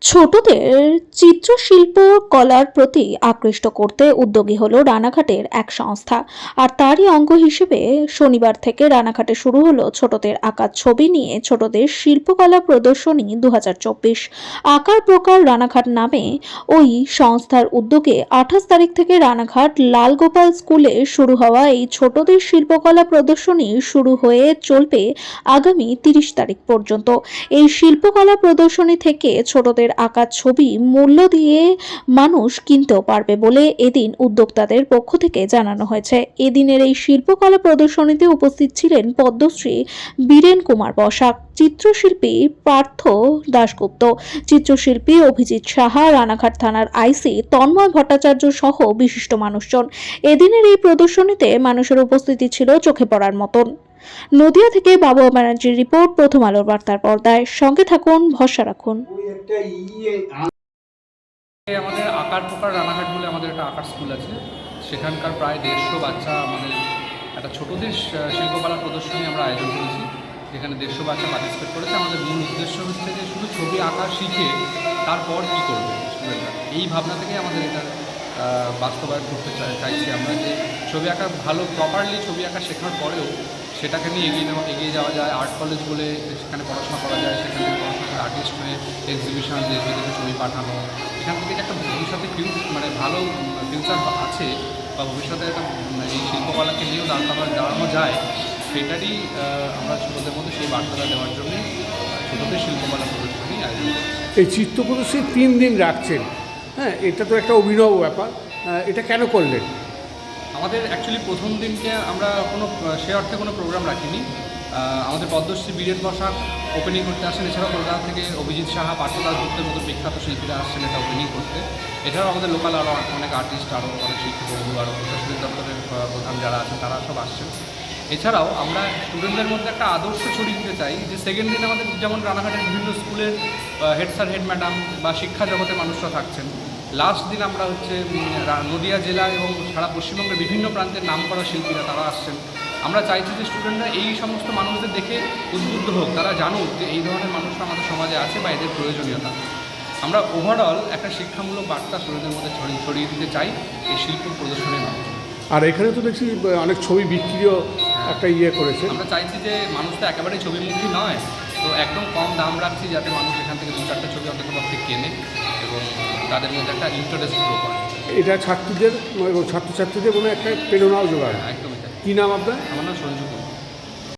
ছোটদের চিত্রশিল্প কলার প্রতি আকৃষ্ট করতে উদ্যোগী হলো রানাঘাটের এক সংস্থা। আর তারই অঙ্গ হিসেবে শনিবার থেকে রানাঘাটে শুরু হলো ছোটদের আঁকা ছবি নিয়ে ছোটদের শিল্পকলা প্রদর্শনী 2024। আঁকার প্রকার রানাঘাট নামে ওই সংস্থার উদ্যোগে 28 তারিখ থেকে রানাঘাট লালগোপাল স্কুলে শুরু হওয়া এই ছোটদের শিল্পকলা প্রদর্শনী শুরু হয়ে চলবে আগামী 30 তারিখ পর্যন্ত। এই শিল্পকলা প্রদর্শনী থেকে ছোটদের আঁকা ছবি মূল্য দিয়ে মানুষ কিনতেও পারবে বলে এদিন উদ্যোক্তাদের পক্ষ থেকে জানানো হয়েছে। এদিনের এই শিল্পকলা প্রদর্শনীতে উপস্থিত ছিলেন পদ্মশ্রী বীরেন কুমার বসাক, চিত্রশিল্পী পার্থ দাশগুপ্ত, চিত্রশিল্পী অভিজিৎ সাহা, রানাঘাট থানার আইসি তন্ময় ভট্টাচার্য সহ বিশিষ্ট মানুষজন। এদিনের এই প্রদর্শনীতে মানুষের উপস্থিতি ছিল চোখে পড়ার মতন। নদিয়া থেকে বাবু ব্যানার্জির রিপোর্ট, প্রথম আলোর বার্তার পর্দায়। সঙ্গে থাকুন, ভরসা রাখুন। আমাদের আঁকার প্রকার রানাঘাট বলে আমাদের একটা আঁকার স্কুল আছে, সেখানকার প্রায় 150 বাচ্চা আমাদের একটা ছোটদের শিল্পকলা প্রদর্শনী আমরা আয়োজন করেছি, যেখানে 150 বাচ্চা পার্টিসিপেট করেছে। আমাদের মূল উদ্দেশ্য হচ্ছে যে শুধু ছবি আঁকা শিখে তারপর কী করবে স্টুডেন্টরা, এই ভাবনা থেকে আমাদের এটা বাস্তবায়ন করতে চাইছি আমরা, যে ছবি আঁকা ভালো প্রপারলি ছবি আঁকা শেখার পরেও সেটাকে নিয়ে এগিয়ে যাওয়া যায়। আর্ট কলেজ বলে সেখানে পড়াশোনা করা যায়, সেখান থেকে পড়াশোনা করে আর্টিস্ট হয়ে এক্সিবিশন, দেশ বিদেশে ছবি পাঠানো, এখান থেকে একটা ভবিষ্যতে ভালো ফিউচার আছে, বা ভবিষ্যতে একটা এই শিল্পকলাকে নিয়েও দাঁড়ানো যায়, সেটারই আমরা ছোটোদের মধ্যে সেই বার্তাটা দেওয়ার জন্যই ছোটোদের শিল্পকলা প্রদর্শনী আয়োজন করি। এই চিত্র প্রদর্শনী 3 দিন রাখছেন, হ্যাঁ, এটা তো একটা অভিনব ব্যাপার। এটা কেন করলেন? আমাদের অ্যাকচুয়ালি প্রথম দিনকে আমরা সে অর্থে কোনো প্রোগ্রাম রাখিনি। আমাদের পদ্মশ্রী বীরেন বসাক ওপেনিং করতে আসেন, এছাড়াও কলকাতা থেকে অভিজিৎ সাহা, পার্থ দাশগুপ্তের মতো বিখ্যাত শিল্পীরা আসছেন এটা ওপেনিং করতে। এছাড়াও আমাদের লোকাল আরও অনেক আর্টিস্ট, আরও অনেক শিক্ষাবন্ধু, আরও প্রশাসনিক দপ্তরের প্রধান যারা আছেন তারা সব আসছেন। এছাড়াও আমরা স্টুডেন্টদের মধ্যে একটা আদর্শ ছড়িয়ে দিতে চাই, যে সেকেন্ড দিন আমাদের যেমন রানাঘাটের বিভিন্ন স্কুলের হেড স্যার, হেড ম্যাডাম বা শিক্ষা জগতের মানুষরা থাকছেন, লাস্ট দিন আমরা নদিয়া জেলা এবং সারা পশ্চিমবঙ্গের বিভিন্ন প্রান্তের নামকরা শিল্পীরা তারা আসছেন। আমরা চাইছি যে স্টুডেন্টরা এই সমস্ত মানুষদের দেখে উদ্বুদ্ধ হোক, তারা জানুক যে এই ধরনের মানুষরা আমাদের সমাজে আছে বা এদের প্রয়োজনীয়তা। আমরা ওভারঅল একটা শিক্ষামূলক বার্তা স্টুডেন্টদের মধ্যে ছড়িয়ে দিতে চাই এই শিল্প প্রদর্শনীর মাধ্যমে। আর এখানে তো দেখছি অনেক ছবি বিক্রিও একটা করেছে। আমরা চাইছি যে মানুষ তো একেবারেই ছবিমুখী নয়, তো একদম কম দাম রাখছি যাতে মানুষ এখান থেকে 2-4টে ছবি অন্ততপক্ষে কেনে এবং তাদের মধ্যে একটা ইন্টারেস্ট গ্রো করে। এটা ছাত্রীদের এবং ছাত্রছাত্রীদের মনে একটা প্রেরণাও জোগায়। একদমই তাই। কী নাম আপনার? আমার নাম সঞ্জু।